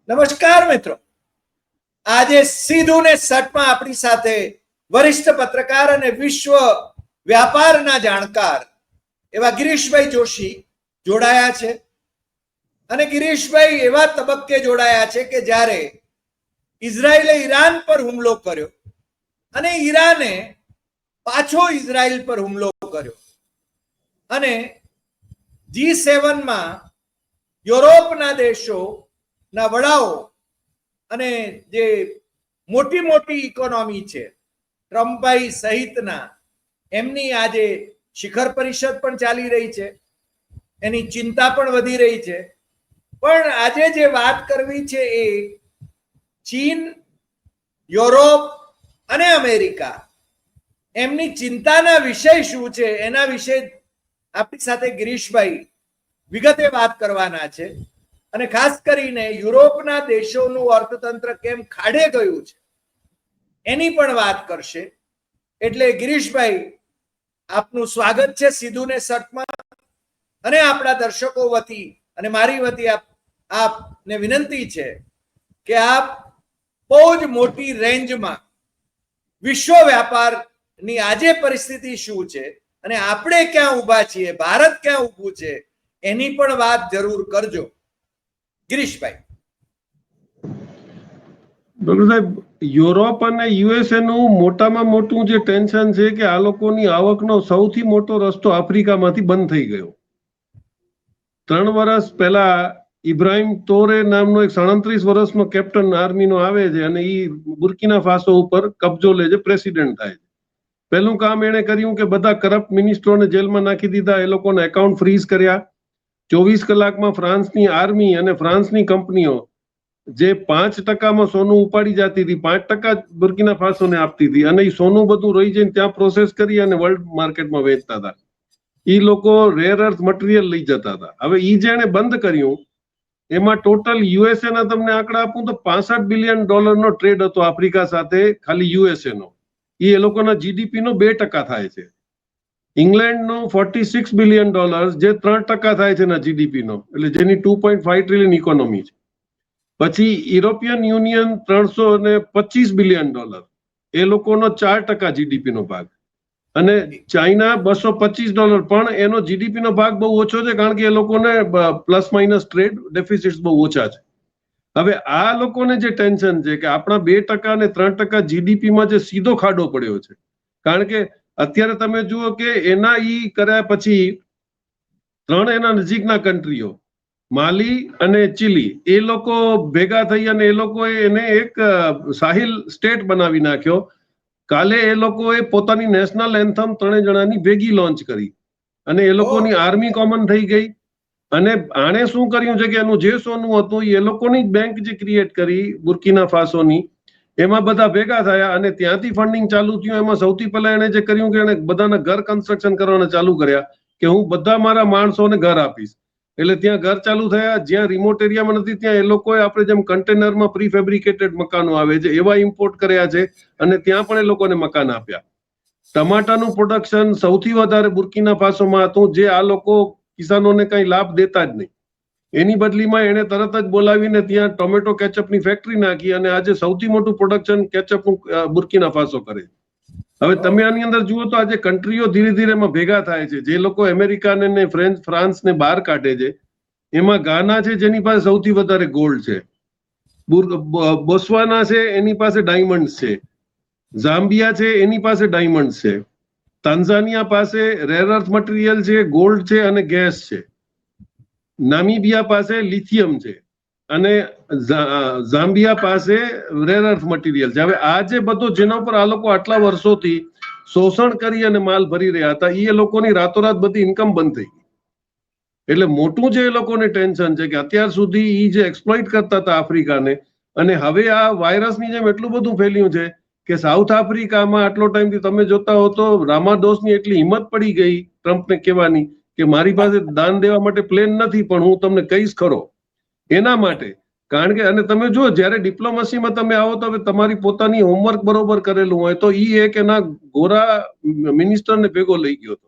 નમસ્કાર મિત્રો, આજે સીધું ને સટમાં આપણી સાથે વરિષ્ઠ પત્રકાર અને વિશ્વ વ્યાપારના જાણકાર એવા ગિરીશભાઈ જોશી જોડાયા છે. અને ગિરીશભાઈ એવા તબક્કે જોડાયા છે કે જ્યારે ઇઝરાયલે ઈરાન પર હુમલો કર્યો અને ઈરાને પાછો ઇઝરાયલ પર હુમલો કર્યો અને G7માં યુરોપના દેશોના વડાઓ અને જે મોટી મોટી ઇકોનોમી છે ટ્રમ્પભાઈ સહિતના એમની આજે શિખર પરિષદ પણ ચાલી રહી છે, એની ચિંતા પણ વધી રહી છે. પણ આજે જે વાત કરવી છે એ ચીન, યુરોપ અને અમેરિકા એમની ચિંતાના વિષય શું છે એના વિશે આપણી સાથે ગિરીશભાઈ વિગતે વાત કરવાના છે. અને ખાસ કરીને યુરોપના દેશોનું અર્થતંત્ર કેમ ખાડે ગયું છે એની પણ વાત કરશે. એટલે ગિરીશભાઈ, આપનું સ્વાગત છે સીધું ને સટમાં. અને આપણા દર્શકો વતી અને મારી વતી આપને વિનંતી છે કે આપ બહુ જ મોટી રેન્જમાં વિશ્વ વ્યાપારની આજે પરિસ્થિતિ શું છે અને આપણે ક્યાં ઊભા છીએ, ભારત ક્યાં ઊભું છે એની પણ વાત જરૂર કરજો. ગિરીશભાઈ. ડોક્ટર સાહેબ, યુરોપ અને યુએસએ નું મોટામાં મોટું જે ટેન્શન છે કે આ લોકોની આવકનો સૌથી મોટો રસ્તો આફ્રિકામાંથી બંધ થઈ ગયો. 3 વર્ષ પહેલા ઇબ્રાહિમ તોરે નામનો એક 37 વર્ષનો કેપ્ટન આર્મીનો આવે છે અને એ બુર્કિના ફાસો ઉપર કબજો લે છે, પ્રેસિડેન્ટ થાય છે. પહેલું કામ એણે કર્યું કે બધા કરપ્ટ મિનિસ્ટરોને જેલમાં નાખી દીધા, એ લોકોને એકાઉન્ટ ફ્રીઝ કર્યા. 24 કલાકમાં ફ્રાન્સની આર્મી અને ફ્રાન્સની કંપનીઓ જે 5% સોનું ઉપાડી જતી હતી 5% બુર્કિના ફાસોને આપતી હતી અને એ સોનું બધું રહી જઈને ત્યાં પ્રોસેસ કરી અને વર્લ્ડ માર્કેટમાં વેચતા હતા. એ લોકો રેર અર્થ મટીરિયલ લઈ જતા હતા. હવે એ જેણે બંધ કર્યું એમાં ટોટલ યુએસએ ના તમને આંકડા આપું તો $65 બિલિયન નો ટ્રેડ હતો આફ્રિકા સાથે, ખાલી યુએસએ નો. એ લોકોના જીડીપી નો 2% થાય છે. ઇંગ્લેન્ડનો $46 બિલિયન જે 3% થાય છે એના જીડીપી નો, એટલે જેની 2.5 ટ્રિલિયન ઇકોનોમી છે. પછી યુરોપિયન યુનિયન $325 બિલિયન, એ લોકોનો 4% જીડીપી નો ભાગ. અને ચાઇના $225, પણ એનો જીડીપી નો ભાગ બહુ ઓછો છે કારણ કે એ લોકોને પ્લસ માઇનસ ટ્રેડ ડેફિસિટ્સ બહુ ઓછા છે. હવે આ લોકોને જે ટેન્શન છે કે આપણા 2% અને 3% જીડીપીમાં જે સીધો ખાડો પડ્યો છે, કારણ કે અત્યારે તમે જુઓ કે એના ઈ કર્યા પછી 3 એના નજીકના કન્ટ્રીઓ માલી અને ચીલી, એ લોકો ભેગા થઈ અને એ લોકોએ એને એક સાહિલ સ્ટેટ બનાવી નાખ્યો. કાલે એ લોકોએ પોતાની નેશનલ એન્થમ 3 જણાની ભેગી લોન્ચ કરી અને એ લોકોની આર્મી કોમન થઈ ગઈ. અને આણે શું કર્યું છે કે એનું જે સોનું હતું એ લોકોની બેંક જે ક્રિએટ કરી બુર્કિના ફાસોની, એમાં બધા ભેગા થયા અને ત્યાંથી ફંડિંગ ચાલુ થયું. એમાં સૌથી પહેલા એને જે કર્યું કે એને બધાના ઘર કન્સ્ટ્રક્શન કરવાના ચાલુ કર્યા કે હું બધા મારા માણસોને ઘર આપીશ. એટલે ત્યાં ઘર ચાલુ થયા. જ્યાં રિમોટ એરિયામાં નથી ત્યાં એ લોકોએ આપણે જેમ કન્ટેનરમાં પ્રી ફેબ્રિકેટેડ મકાનો આવે છે એવા ઇમ્પોર્ટ કર્યા છે અને ત્યાં પણ એ લોકોને મકાન આપ્યા. ટમાટાનું પ્રોડક્શન સૌથી વધારે બુર્કિના ફાસોમાં હતું, જે આ લોકો કિસાનોને કઈ લાભ દેતા જ નહીં. એની બદલીમાં એને તરત જ બોલાવીને ત્યાં ટોમેટો કેચઅપની ફેક્ટરી નાખી અને આજે સૌથી મોટું પ્રોડક્શન કેચઅપનું બુર્કિના ફાસો કરે. હવે તમે આની અંદર જુઓ તો આજે કન્ટ્રીઓ ધીરે ધીરે એમાં ભેગા થાય છે. જે લોકો અમેરિકાને ને ફ્રાન્સને બહાર કાઢે છે એમાં ગાના છે જેની પાસે સૌથી વધારે ગોલ્ડ છે, બોસ્વાના છે એની પાસે ડાયમંડ છે, ઝામ્બિયા છે એની પાસે ડાયમંડ છે, તાન્ઝાનિયા પાસે રેર અર્થ મટીરિયલ છે, ગોલ્ડ છે અને ગેસ છે, નામીબિયા પાસે લિથિયમ છે અને ઝામ્બિયા પાસે રેર અર્થ મટીરિયલ છે. હવે આ જે બધો જેના ઉપર આ લોકો આટલા વર્ષોથી શોષણ કરી અને માલ ભરી રહ્યા હતા એ લોકોની રાતોરાત બધી ઇન્કમ બંધ થઈ ગઈ. એટલે મોટું જે એ લોકોને ટેન્શન છે કે અત્યાર સુધી એ જે એક્સપ્લોઇટ કરતા હતા આફ્રિકાને, અને હવે આ વાયરસની જેમ એટલું બધું ફેલ્યું છે કે સાઉથ આફ્રિકામાં આટલો ટાઈમથી તમે જોતા હો તો રામાડોસની એટલી હિંમત પડી ગઈ ટ્રમ્પને કહેવાની કે મારી પાસે દાન દેવા માટે પ્લેન નથી પણ હું તમને કહીશ ખરો. એના માટે કારણ કે અને તમે જુઓ જ્યારે ડિપ્લોમસીમાં તમે આવો તો તમારી પોતાની હોમવર્ક બરોબર કરેલું હોય તો ઈ એક એના ગોરા મિનિસ્ટરને ભેગો લઈ ગયો હતો,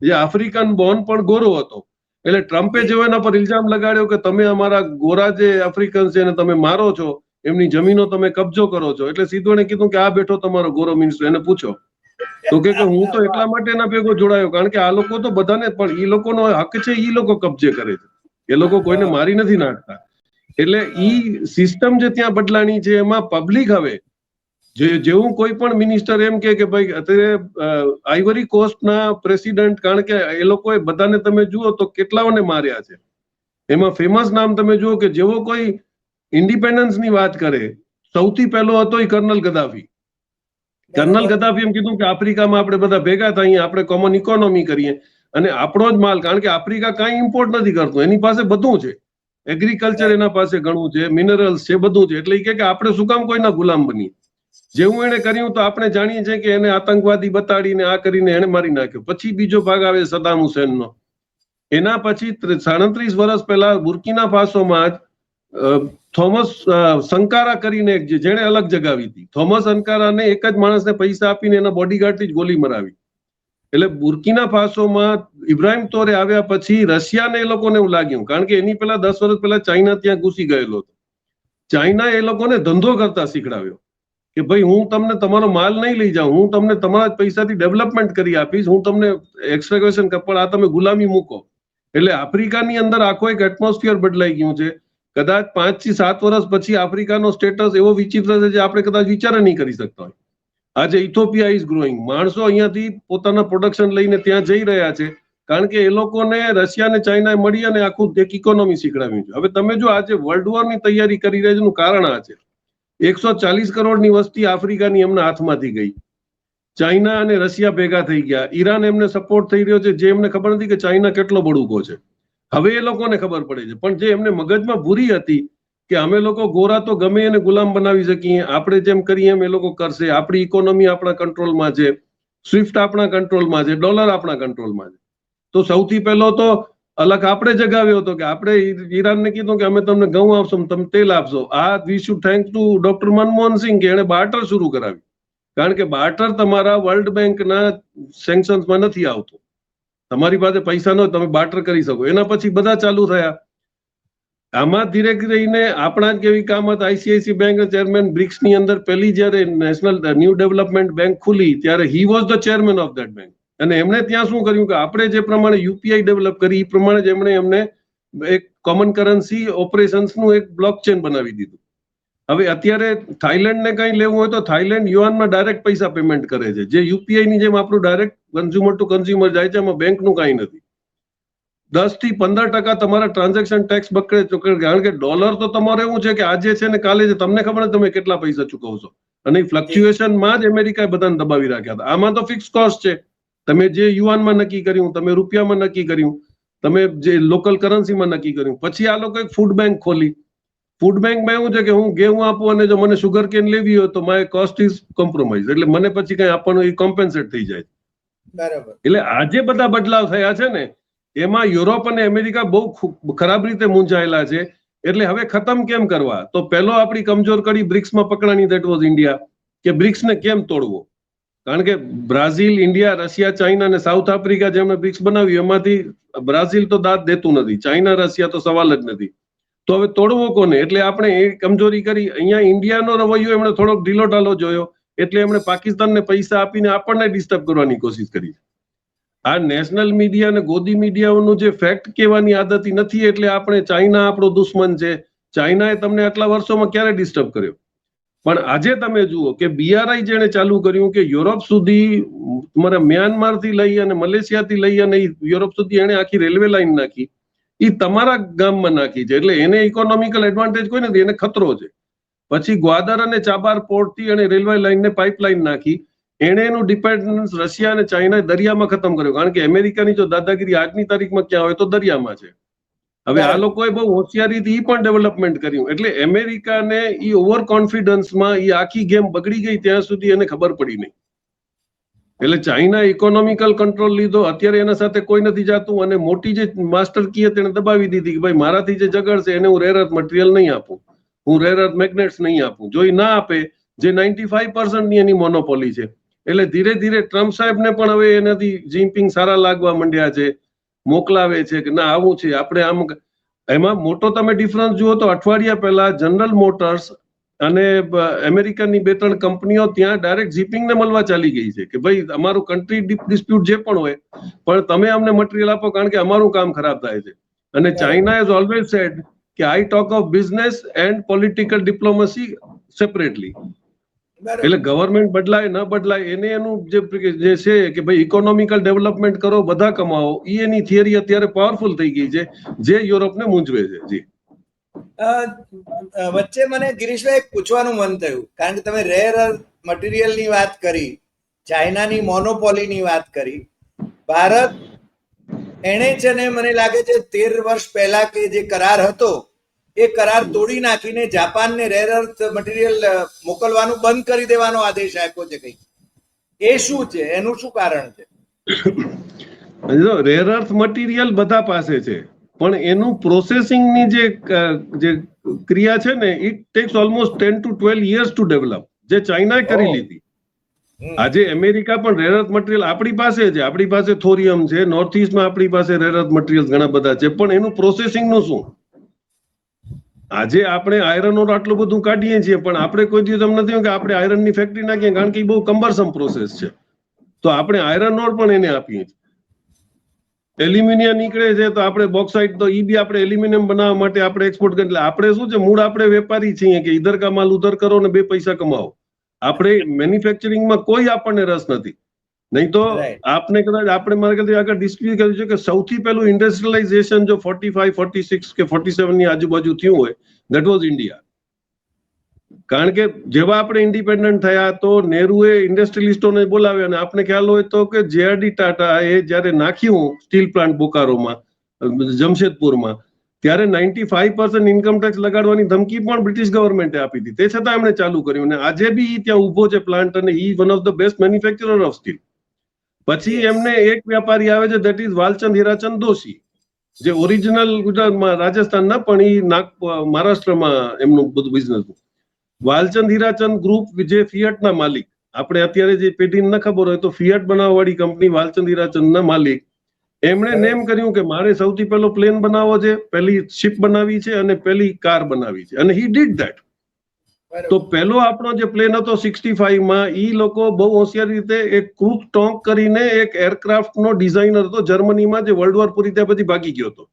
જે આફ્રિકન બોર્ન પણ ગોરો હતો. એટલે ટ્રમ્પે જેવો એના પર ઇલ્ઝામ લગાડ્યો કે તમે અમારા ગોરા જે આફ્રિકન છે એને તમે મારો છો, એમની જમીનો તમે કબજો કરો છો, એટલે સીધું એને કીધું કે આ બેઠો તમારો ગોરો મિનિસ્ટર, એને પૂછો. તો કે હું તો એટલા માટે એના ભેગો જોડાયો કારણ કે આ લોકો તો બધાને, પણ એ લોકોનો હક છે, એ લોકો કબજે કરે છે, એ લોકો કોઈને મારી નથી નાખતા. એટલે ઈ સિસ્ટમ જે ત્યાં બદલાણી છે એમાં પબ્લિક હવે જેવું કોઈ પણ મિનિસ્ટર એમ કે ભાઈ અત્યારે આઈવરી કોસ્ટના પ્રેસિડેન્ટ, કારણ કે એ લોકોએ બધાને તમે જુઓ તો કેટલાઓને માર્યા છે, એમાં ફેમસ નામ તમે જુઓ કે જેવો કોઈ ઇન્ડિપેન્ડન્સની વાત કરે સૌથી પહેલો હતો એ કર્નલ ગદ્દાફી. કર્નલ ગદ્દાફી એમ કીધું કે આફ્રિકામાં આપણે બધા ભેગા થઈએ, આપણે કોમન ઇકોનોમી કરીએ અને આપણો જ માલ, કારણ કે આફ્રિકા કાંઈ ઇમ્પોર્ટ નથી કરતું, એની પાસે બધું છે, એગ્રીકલ્ચર એના પાસે ઘણું છે, મિનરલ્સ છે, બધું છે, એટલે એ કે આપણે શું કામ કોઈના ગુલામ બનીએ. જેવું એને કર્યું તો આપણે જાણીએ છીએ કે એને આતંકવાદી બતાડીને આ કરીને એને મારી નાખ્યો. પછી બીજો ભાગ આવે સદામ હુસેનનો. એના પછી 37 વર્ષ પહેલા બુર્કિના ફાસોમાં જ થોમસ સંકારા કરીને જેણે અલગ જગાવી હતી, થોમસ સંકારાને એક જ માણસને પૈસા આપીને એના બોડીગાર્ડથી જ ગોલી મરાવી. એટલે બુર્કિના ફાસોમાં ઇબ્રાહિમ તોરે આવ્યા પછી રશિયાને એ લોકોને એવું લાગ્યું, કારણ કે એની પહેલા 10 વર્ષ પહેલા ચાઇના ત્યાં ઘૂસી ગયેલો હતો. ચાઇના એ લોકોને ધંધો કરતા શીખડાવ્યો કે ભાઈ હું તમને તમારો માલ નહીં લઈ જાઉં, હું તમને તમારા પૈસાથી ડેવલપમેન્ટ કરી આપીશ, હું તમને એક્સટ્રેક્શન પણ આ તમે ગુલામી મૂકો. એટલે આફ્રિકાની અંદર આખો એક એટમોસ્ફિયર બદલાઈ ગયું છે. કદાચ 5 થી 7 વર્ષ પછી આફ્રિકાનો સ્ટેટસ એવો વિચિત્ર છે જે આપણે કદાચ વિચાર નહીં કરી શકતા હોય. આજે ઇથોપિયા ઇઝ ગ્રોઈંગ, માણસો અહીંયાથી પોતાના પ્રોડક્શન લઈને ત્યાં જઈ રહ્યા છે, કારણ કે એ લોકોને રશિયા અને ચાઇના મળી અને આખું એક ઇકોનોમી શીખડાવ્યું છે. હવે તમે જો આજે વર્લ્ડ વોરની તૈયારી કરી રહ્યા છે એનું કારણ આ છે. 140 કરોડની વસ્તી આફ્રિકાની એમના હાથમાંથી ગઈ, ચાઇના અને રશિયા ભેગા થઈ ગયા, ઈરાન એમને સપોર્ટ થઈ રહ્યો છે, જે એમને ખબર નથી કે ચાઇના કેટલો બડુકો છે. હવે એ લોકોને ખબર પડે છે, પણ જે એમને મગજમાં ભૂરી હતી કે અમે લોકો ગોરા તો ગમે એને ગુલામ બનાવી શકીએ, આપણે જેમ કરીએ એમ એ લોકો કરશે, આપણી ઇકોનોમી આપણા કંટ્રોલમાં છે, સ્વિફ્ટ આપણા કંટ્રોલમાં છે, ડોલર આપણા કંટ્રોલમાં છે. તો સૌથી પહેલો તો અલગ આપણે જગાવ્યો હતો કે આપણે ઈરાનને કીધું કે અમે તમને ઘઉં આપશો, તમે તેલ આપશો. આ we should thank to doctor Manmohan Singh કે એને બાર્ટર શરૂ કરાવ્યું, કારણ કે બાર્ટર તમારા વર્લ્ડ બેંકના સેન્કશન્સમાં નથી આવતું. તમારી પાસે પૈસા ન હોય તમે બાર્ટર કરી શકો. એના પછી બધા ચાલુ થયા. આમાં ધીરે ધીરે આપણા જ કેવી કામ હતા. આઈસીઆઈસી બેંક ચેરમેન બ્રિક્સની અંદર પહેલી જયારે નેશનલ ન્યૂ ડેવલપમેન્ટ બેંક ખુલી ત્યારે he was the chairman of that bank. અને એમણે ત્યાં શું કર્યું કે આપણે જે પ્રમાણે યુપીઆઈ ડેવલપ કરી એ પ્રમાણે જ એમને એક કોમન કરન્સી ઓપરેશન્સનું એક બ્લોકચેન બનાવી દીધું. હવે અત્યારે થાઈલેન્ડને કંઈ લેવું હોય તો થાઈલેન્ડ યુઆનમાં ડાયરેક્ટ પૈસા પેમેન્ટ કરે છે, જે યુપીઆઈની જેમ આપણું ડાયરેક્ટ કન્ઝ્યુમર ટુ કન્ઝ્યુમર જાય છે, એમાં બેંકનું કાંઈ નથી. 10 થી 15% તમારા ટ્રાન્ઝેક્શન ટેક્સ બકડે તો, કારણ કે ડોલર તો તમારે એવું છે કે આજે છે ને કાલે છે, તમને ખબર નથી તમે કેટલા પૈસા ચૂકવશો. અને ફ્લક્ચ્યુએશનમાં જ અમેરિકાએ બધાને દબાવી રાખ્યા હતા. આમાં તો ફિક્સ કોસ્ટ છે, તમે જે યુઆનમાં નક્કી કર્યું, તમે રૂપિયામાં નક્કી કર્યું, તમે જે લોકલ કરન્સીમાં નક્કી કર્યું. પછી આ લોકોએ ફૂડ બેંક ખોલી. ફૂડ બેંકમાં એવું છે કે હું ઘઉં આપું અને જો મને શુગર કેન લેવી હોય તો માય કોસ્ટ ઇઝ કોમ્પ્રોમાઇઝ, એટલે મને પછી કઈ આપવાનું એ કોમ્પેન્સેટ થઈ જાય. બરાબર. એટલે આજે બધા બદલાવ થયા છે ને, એમાં યુરોપ અને અમેરિકા બહુ ખરાબ રીતે મૂંઝાયેલા છે. એટલે હવે ખતમ કેમ કરવા, તો પહેલો આપણી કમજોર કડી બ્રિક્સમાં પકડાણી, ધેટ વોઝ ઇન્ડિયા. કે બ્રિક્સને કેમ તોડવો, કારણ કે બ્રાઝિલ, ઇન્ડિયા, રશિયા, ચાઇના અને સાઉથ આફ્રિકા જેમણે બ્રિક્સ બનાવ્યું એમાંથી બ્રાઝિલ તો દાદ દેતું નથી, ચાઇના રશિયા તો સવાલ જ નથી. તો હવે તોડવો કોને? એટલે આપણે એ કમજોરી કરી. અહીંયા ઇન્ડિયાનો રવૈયો એમણે થોડોક ઢીલો ઢાલો જોયો, એટલે એમણે પાકિસ્તાનને પૈસા આપીને આપણને ડિસ્ટર્બ કરવાની કોશિશ કરી. આ નેશનલ મીડિયા અને ગોદી મીડિયાઓનું જે ફેક્ટ કહેવાની આદત નથી, એટલે આપણે ચાઇના આપણો દુશ્મન છે, ચાઇનાએ તમને આટલા વર્ષોમાં ક્યારે ડિસ્ટર્બ કર્યો. પણ આજે તમે જુઓ કે બીઆરઆઈ જેણે ચાલુ કર્યું કે યુરોપ સુધી, તમારા મ્યાનમારથી લઈ અને મલેશિયાથી લઈ અને યુરોપ સુધી એને આખી રેલવે લાઈન નાખી, એ તમારા ગામમાં નાખી છે. એટલે એને ઇકોનોમિકલ એડવાન્ટેજ કોઈ નથી, એને ખતરો છે. પછી ગ્વાદર અને ચાબાર પોર્ટથી અને રેલવે લાઈનને પાઇપલાઇન નાખી. એને એનું ડિપેન્ડન્સ રશિયા અને ચાઇના દરિયામાં ખતમ કર્યો, કારણ કે અમેરિકાની જો દાદાગીરી આજની તારીખમાં ક્યાં હોય તો દરિયામાં છે. હવે આ લોકોએ બહુ હોશિયારીથી પણ ડેવલપમેન્ટ કર્યું. એટલે અમેરિકાને ઈ ઓવર કોન્ફિડન્સમાં ઈ આખી ગેમ બગડી ગઈ, ત્યાં સુધી એને ખબર પડી નહીં. એટલે ચાઇના ઇકોનોમિકલ કંટ્રોલ લીધો, અત્યારે એના સાથે કોઈ નથી જાતું. અને મોટી જે માસ્ટર કી હતી એને દબાવી દીધી કે ભાઈ મારાથી જે ઝઘડશે એને હું રેર અર્થ મટીરિયલ નહીં આપું, હું રેર અર્થ મેગ્નેટ્સ નહીં આપું. જો એ ના આપે, જે 95% ની એની મોનોપોલી છે. એટલે ધીરે ધીરે ટ્રમ્પ સાહેબને પણ હવે એનાથી જિનપિંગ સારા લાગવા માંડ્યા છે. મોકલાવે છે કે ના આવું છે આપણે આમ. એમાં મોટો તમે ડિફરન્સ જુઓ તો અઠવાડિયા પહેલા જનરલ મોટર્સ અને અમેરિકનની 2-3 કંપનીઓ ત્યાં ડાયરેક્ટ ઝીપિંગને મળવા ચાલી ગઈ છે કે ભાઈ અમારું કન્ટ્રી ડિસ્પ્યુટ જે પણ હોય પણ તમે અમને મટીરિયલ આપો કારણ કે અમારું કામ ખરાબ થાય છે. અને ચાઇના હેઝ ઓલવેઝ સેડ કે I talk of business and political diplomacy separately. એટલે ગવર્મેન્ટ બદલાય ન બદલાય એને એનું જે છે કે ભાઈ ઇકોનોમિકલ ડેવલપમેન્ટ કરો બધા કમાઓ એની થિયરી અત્યારે પાવરફુલ થઈ ગઈ છે જે યુરોપને મૂંઝવે છે. જી વચ્ચે મને ગિરીશભાઈ પૂછવાનું મન થયું કારણ કે તમે રેર અર્થ મટીરિયલની વાત કરી, ચાઇનાની મોનોપોલીની વાત કરી. ભારત એણે છે ને મને લાગે છે 13 વર્ષ પહેલા કે જે કરાર હતો એ કરાર તોડી નાખીને જાપાનને રેર અર્થ મટીરિયલ મોકલવાનું બંધ કરી દેવાનો આદેશ આપ્યો છે કંઈક. એ શું છે, એનું શું કારણ છે? રેર અર્થ મટીરિયલ બધા પાસે છે પણ એનું પ્રોસેસિંગની જે ક્રિયા છે ને it tax almost 10 to 12 years to develop, જે ચાઇનાએ કરી લીધી. આજે અમેરિકા પણ રેર અર્થ મટીરિયલ આપણી પાસે છે, આપણી પાસે થોરિયમ છે, નોર્થ ઇસ્ટમાં આપણી પાસે રેર અર્થ મટીરિયલ ઘણા બધા છે પણ એનું પ્રોસેસિંગનું શું? આજે આપણે આયરન ઓર આટલું બધું કાઢીએ છીએ પણ આપણે કોઈ દિવસ એમ નથી કે આપણે આયરનની ફેક્ટરી નાખીએ કારણ કે એ બહુ કમ્બરસમ પ્રોસેસ છે. તો આપણે આયરન ઓર પણ એને આપીએ છીએ. એલ્યુમિનિયમ નીકળે છે તો આપણે બોક્સાઇટ તો ઈ બી આપણે એલ્યુમિનિયમ બનાવવા માટે આપણે એક્સપોર્ટ કરીએ. એટલે આપણે શું છે મૂળ આપણે વેપારી છીએ કે ઇધર કા માલ ઉધર કરો ને 2 પૈસા કમાવો. આપણે મેન્યુફેક્ચરિંગમાં કોઈ આપણને રસ નથી. નહીં તો આપને કદાચ આપણે મારે કદાચ આગળ ડિસ્કસ કર્યું છે કે સૌથી પહેલું ઇન્ડસ્ટ્રીયલાઇઝેશન જો 45, 46 કે 47 ની આજુબાજુ થયું હોય દેટ વોઝ ઇન્ડિયા. કારણ કે જેવા આપણે ઇન્ડિપેન્ડન્ટ થયા તો નહેરુએ ઇન્ડસ્ટ્રીયલિસ્ટોને બોલાવ્યા અને આપને ખ્યાલ હોય તો કે JRD ટાટા એ જયારે નાખ્યું સ્ટીલ પ્લાન્ટ બોકારોમાં જમશેદપુરમાં ત્યારે 95% ઇન્કમ ટેક્સ લગાડવાની ધમકી પણ બ્રિટિશ ગવર્મેન્ટે આપી હતી. તે છતાં એમણે ચાલુ કર્યું અને આજે બી ત્યાં ઉભો છે પ્લાન્ટ અને ઈ one of the best manufacturer of steel. પછી એમને એક વ્યાપારી આવે છે દેટ ઇઝ વાલચંદ હીરાચંદ દોશી, જે ઓરિજિનલ ગુજરાતમાં રાજસ્થાનના પણ ઈ મહારાષ્ટ્રમાં એમનું બધું બિઝનેસ. વાલચંદ હીરાચંદ ગ્રુપ જે ફિયાટના માલિક, આપણે અત્યારે જે પેઢીને ન ખબર હોય તો ફિયાટ બનાવવાવાળી કંપની વાલચંદ હીરાચંદના માલિક, એમણે નેમ કર્યું કે મારે સૌથી પહેલો પ્લેન બનાવવો છે, પહેલી શિપ બનાવી છે અને પહેલી કાર બનાવી છે અને હી ડીડ ધેટ. તો પહેલો આપણો જે પ્લેન હતો 65 માં ઈ લોકો બહુ હોશિયાર રીતે એક ક્રૂઝ ટોંક કરીને એક એરક્રાફ્ટ નો ડિઝાઇનર હતો જર્મનીમાં જે વર્લ્ડ વોર પૂરી થયા પછી ભાગી ગયો હતો.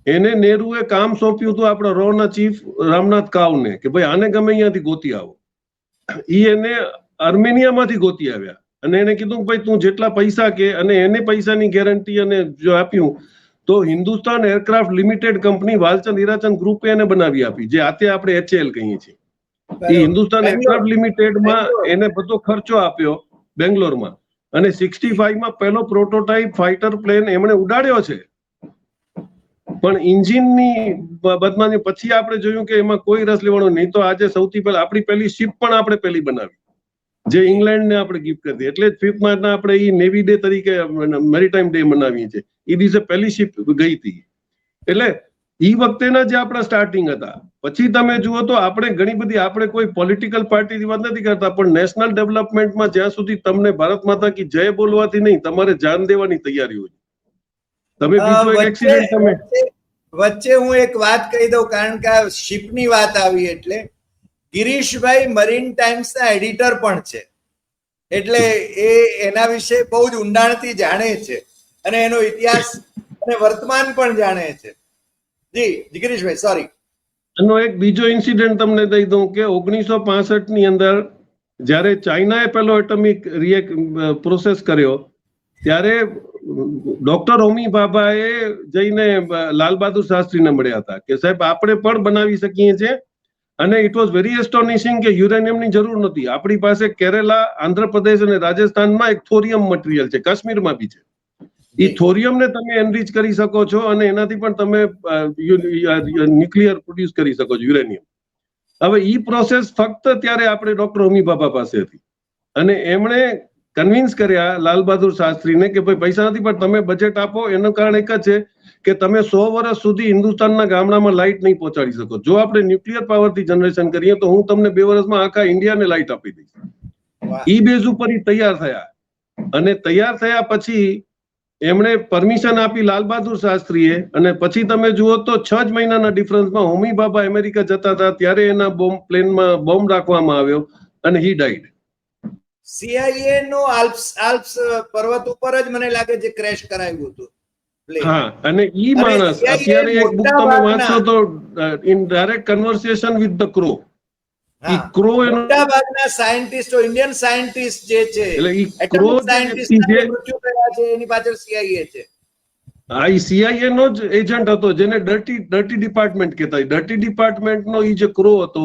એને નહેરુએ કામ સોંપ્યું હતું આપણા રોના ચીફ રામનાથ કાવને કે ભાઈ આને ગમે અહીંયાથી ગોતી આવો. ઈ એને આર્મેનિયામાંથી ગોતી આવ્યા અને એને કીધું કે ભાઈ તું જેટલા પૈસા કે અને એને પૈસાની ગેરંટી અને જો આપ્યું તો Hindustan aircraft limited company વાલચંદ Hirachand ગ્રુપે એને બનાવી આપી, જે આતે આપણે HAL કહીએ છીએ. એ હિન્દુસ્તાન એરક્રાફ્ટ લિમિટેડમાં એને બધો ખર્ચો આપ્યો બેંગ્લોરમાં અને 65 માં પહેલો પ્રોટોટાઇપ ફાઇટર પ્લેન એમણે ઉડાડ્યો છે. પણ ઇન્જિનની બદનામી પછી આપણે જોયું કે એમાં કોઈ રસ લેવાનો નહીં. તો આજે સૌથી પહેલા આપણી પહેલી શિપ પણ આપણે પહેલી બનાવી જે ઇંગ્લેન્ડને આપણે ગિફ્ટ કરી, એટલે જ 5th માર્ચના આપણે ઈ નેવી ડે તરીકે મેરીટાઈમ ડે મનાવીએ છીએ. એ દિવસે પહેલી શિપ ગઈ હતી. એટલે ઈ વખતેના જે આપણા સ્ટાર્ટિંગ હતા. પછી તમે જુઓ તો આપણે ઘણી બધી આપણે કોઈ પોલિટિકલ પાર્ટીની વાત નથી કરતા પણ નેશનલ ડેવલપમેન્ટમાં જ્યાં સુધી તમને ભારત માતા કી જય બોલવાથી નહીં તમારે જાન દેવાની તૈયારી હોય. તમે બીજો એક એક્સિડન્ટ તમે વચ્ચે હું એક વાત કહી દઉં કારણ કે આ શિપની વાત આવી એટલે ગિરીશભાઈ મરીન ટાઈમ્સના એડિટર પણ છે એટલે એ એના વિશે બહુ જ ઊંડાણથી જાણે છે અને એનો ઇતિહાસ અને વર્તમાન પણ જાણે છે. જી ગિરીશભાઈ સોરી. એનો એક બીજો ઇન્સિડન્ટ તમને દઈ દઉં કે 1965 ની અંદર જ્યારે ચાઇનાએ પહેલો એટમિક પ્રોસેસ કર્યો ત્યારે ડોક્ટર હોમી ભાભાએ જઈને લાલ બહાદુર શાસ્ત્રીને મળ્યા હતા કે સાહેબ આપણે પણ બનાવી શકીએ છીએ અને ઇટ વોઝ વેરી એસ્ટોનિશિંગ કે યુરેનિયમની જરૂર નથી. આપણી પાસે કેરેલા, આંધ્રપ્રદેશ અને રાજસ્થાનમાં એક થોરિયમ મટીરિયલ છે, કાશ્મીરમાં બી છે. એ થોરિયમને તમે એનરીચ કરી શકો છો અને એનાથી પણ તમે ન્યુક્લિયર પ્રોડ્યુસ કરી શકો છો, યુરેનિયમ. હવે ઈ પ્રોસેસ ફક્ત ત્યારે આપણે ડોક્ટર હોમી ભાભા પાસે હતી અને એમણે કન્વિન્સ કર્યા લાલ બહાદુર શાસ્ત્રીને કે ભાઈ પૈસા નથી પણ તમે બજેટ આપો. એનું કારણ એક જ છે કે તમે 100 વર્ષ સુધી હિન્દુસ્તાનના ગામડામાં લાઇટ નહીં પહોંચાડી શકો. જો આપણે ન્યુક્લિયર પાવરથી જનરેશન કરીએ તો હું તમને 2 વર્ષમાં આખા ઇન્ડિયાને લાઇટ આપી દઈશ. ઈ બેઝ ઉપર તૈયાર થયા અને તૈયાર થયા પછી એમણે પરમિશન આપી લાલ બહાદુર શાસ્ત્રીએ, અને પછી તમે જુઓ તો 6 જ મહિનાના ડિફરન્સમાં હોમી ભાભા અમેરિકા જતા હતા ત્યારે એના પ્લેનમાં બોમ્બ રાખવામાં આવ્યો અને હી ડાઈડ. CIA નો આલ્પ્સ પર્વત ઉપર જ મને લાગે છે ક્રેશ કરાવ્યું હતું plane. હા, અને ઈ અને માણસ CIA અત્યારે એક બુક મોટા તમે ભાગના- વાંચો તો in direct conversation with the crow. ઈ હા, ક્રો એનો મોટા ભાગના સાયન્ટિસ્ટો, ઇન્ડિયન સાયન્ટિસ્ટ જે છે, એટલે ઈ ક્રો એટમિક જે સાયન્ટિસ્ટ વ્યક્તિ છે, મૃત્યુ થયા છે, એની પાછળ CIA છે. હા, ઈ CIA નો જ એજન્ટ હતો, જેને ડર્ટી ડિપાર્ટમેન્ટ કહેતા. ડર્ટી ડિપાર્ટમેન્ટનો ઈ જે ક્રો હતો,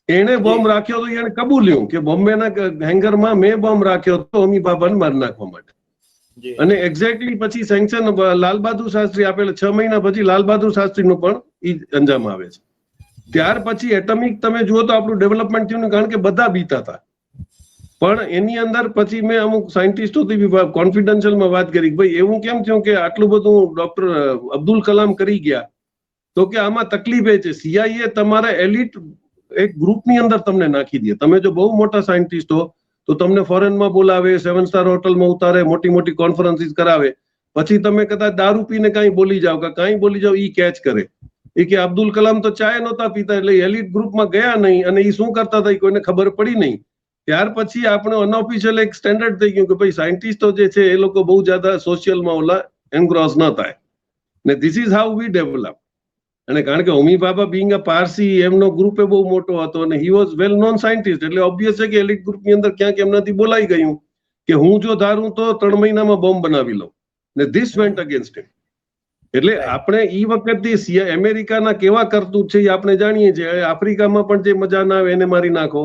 એણે બોમ્બ રાખ્યો હતો. એણે કબૂલ્યું કે બોમ્બેના હેંગરમાં મેં બોમ્બ રાખ્યો હતો હોમી ભાભાને મારી નાખવા માટે. અને એક્ઝેક્ટલી પછી સેન્કશન લાલ બહાદુર શાસ્ત્રી આપેલા 6 મહિના પછી લાલ બહાદુર શાસ્ત્રીનું પણ ઈ અંજામ આવે છે. ત્યાર પછી એટમિક તમે જુઓ તો આપણું ડેવલપમેન્ટ થયું, કારણ કે બધા બીતા હતા. પણ એની અંદર પછી મેં અમુક સાયન્ટિસ્ટોથી કોન્ફિડન્શિયલમાં વાત કરી, ભાઈ એવું કેમ થયું કે આટલું બધું ડોક્ટર અબ્દુલ કલામ કરી ગયા? તો કે આમાં તકલીફ એ છે, CIA તમારા એલિટ એક ગ્રુપની અંદર તમને નાખી દે. તમે જો બહુ મોટા સાયન્ટિસ્ટ હો તો તમને ફોરેનમાં બોલાવે, 7 સ્ટાર હોટલમાં ઉતારે, મોટી મોટી કોન્ફરન્સીસ કરાવે. પછી તમે કદાચ દારૂ પીને કાંઈ બોલી જાઓ કે કાંઈ બોલી જાઓ, ઈ કેચ કરે. એ કે અબ્દુલ કલામ તો ચાય નહોતા પીતા, એટલે એલિટ ગ્રુપમાં ગયા નહીં, અને એ શું કરતા હતા કોઈને ખબર પડી નહીં. ત્યાર પછી આપણે અનઓફિશિયલ એક સ્ટેન્ડર્ડ થઈ ગયું કે ભાઈ સાયન્ટિસ્ટો જે છે એ લોકો બહુ જ્યાદા સોશિયલમાં ઓલા એન્ગ્રોસ ન થાય. ને this is how we develop. અને કારણ કે હોમી ભાભા બીંગ અ પારસી, એમનો ગ્રુપ બહુ મોટો હતો અને he was well known scientist, એટલે ઓબ્વિયસ છે કે એલિટ ગ્રુપની અંદર ક્યાંક એમનાથી બોલાઈ ગયું કે હું જો ધારું તો 3 મહિનામાં બોમ્બ બનાવી લઉં. ને ધીસ વેન્ટ અગેન્સ્ટ હિમ. એટલે આપણે ઈ વખતથી અમેરિકાના કેવા કરતૂત છે એ આપણે જાણીએ છીએ. આફ્રિકામાં પણ જે મજા ના આવે એને મારી નાખો.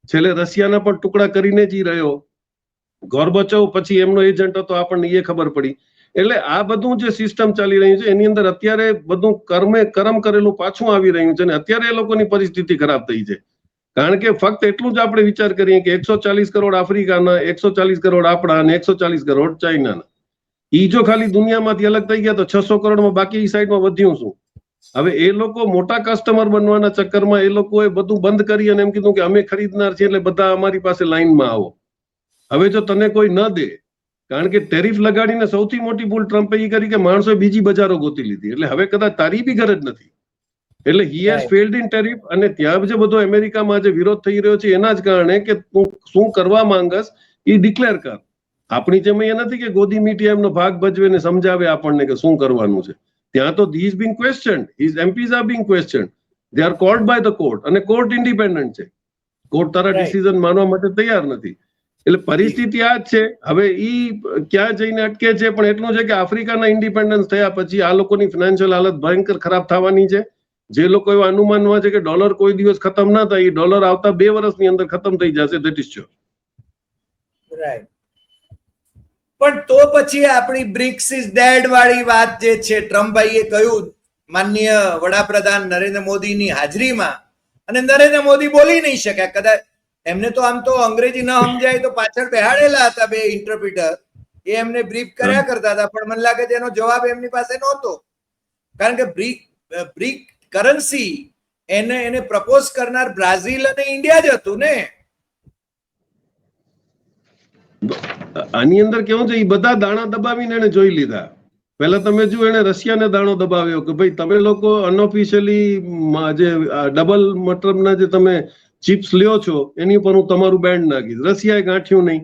છેલ્લે રશિયાના પણ ટુકડા કરીને જ રહ્યો. ગોર્બચોવ પછી એમનો એજન્ટ હતો, આપણને એ ખબર પડી. એટલે આ બધું જે સિસ્ટમ ચાલી રહ્યું છે એની અંદર અત્યારે બધું કરમ કરેલું પાછું આવી રહ્યું છે, અને અત્યારે એ લોકોની પરિસ્થિતિ ખરાબ થઈ છે. કારણ કે ફક્ત એટલું જ આપણે વિચાર કરીએ કે 140 કરોડ આફ્રિકાના, 140 કરોડ આપણા અને 140 કરોડ ચાઇનાના. ઈ જો ખાલી દુનિયામાંથી અલગ થઈ ગયા તો 600 કરોડમાં બાકી સાઈડમાં વધ્યું શું? હવે એ લોકો મોટા કસ્ટમર બનવાના ચક્કરમાં એ લોકોએ બધું બંધ કરી અને એમ કીધું કે અમે ખરીદનાર છીએ એટલે બધા અમારી પાસે લાઈનમાં આવો. હવે જો તને કોઈ ન દે, કારણ કે ટેરિફ લગાડીને સૌથી મોટી ભૂલ ટ્રમ્પે એ કરી કે માણસોએ બીજી બજારો ગોતી લીધી, એટલે હવે કદાચ તારી બી ગરજ નથી. એટલે he has failed in tariff. અને ત્યાં જે બધો અમેરિકામાં જે વિરોધ થઈ રહ્યો છે એના જ કારણે કે તું શું કરવા માંગસ એ ડિક્લેર કર. આપણી જેમ એ નથી કે ગોદી મીઠી એમનો ભાગ ભજવે ને સમજાવે આપણને કે શું કરવાનું છે. ત્યાં તો he is being questioned, his MPs are being questioned, they are called by the court, અને કોર્ટ ઇન્ડિપેન્ડન્ટ છે. કોર્ટ તારા ડિસિઝન માનવા માટે તૈયાર નથી. એટલે પરિસ્થિતિ આ જ છે. હવે ઈ ક્યાં જઈને અટકે છે, પણ એટલું છે કે આફ્રિકાના ઇન્ડિપેન્ડન્સ થયા પછી આ લોકોની ફાઇનાન્શિયલ હાલત ભયંકર ખરાબ થવાની છે. જે લોકો એવા અનુમાનમાં છે કે ડોલર કોઈ દિવસ ખતમ ના થાય, એ ડોલર આવતા 2 વર્ષની અંદર ખતમ થઈ જશે. That is sure. રાઈટ. પણ તો પછી આપણી બ્રિક્સ ઇઝ ડેડ વાળી વાત જે છે, ટ્રમ્પભાઈએ કહ્યું માનનીય વડાપ્રધાન નરેન્દ્ર મોદીની હાજરીમાં, અને નરેન્દ્ર મોદી બોલી નહીં શક્યા. કદાચ એમને તો આમ તો અંગ્રેજી ન સમજાય તો પાછળ બેહાડેલા હતા 2 ઇન્ટરપ્રિટર, એ એમને બ્રીફ કર્યા કરતા હતા, પણ મને લાગે છે એનો જવાબ એમની પાસે નહોતો. કારણ કે બ્રિક કરન્સી એને પ્રપોઝ કરનાર બ્રાઝિલ અને ઇન્ડિયા જ હતું ને. આની અંદર કેવું છે, એ બધા દાણા દબાવીને એને જોઈ લીધા. પહેલા તમે જુઓ, એને રશિયાને દાણો દબાવ્યો કે ભાઈ તમે લોકો અનઓફિશિયલી જે ડબલ મતલબના જે તમે ચિપ્સ લ્યો છો એની ઉપર હું તમારું બેન્ડ નાખીશ. રશિયાએ ગાંઠ્યું નહીં.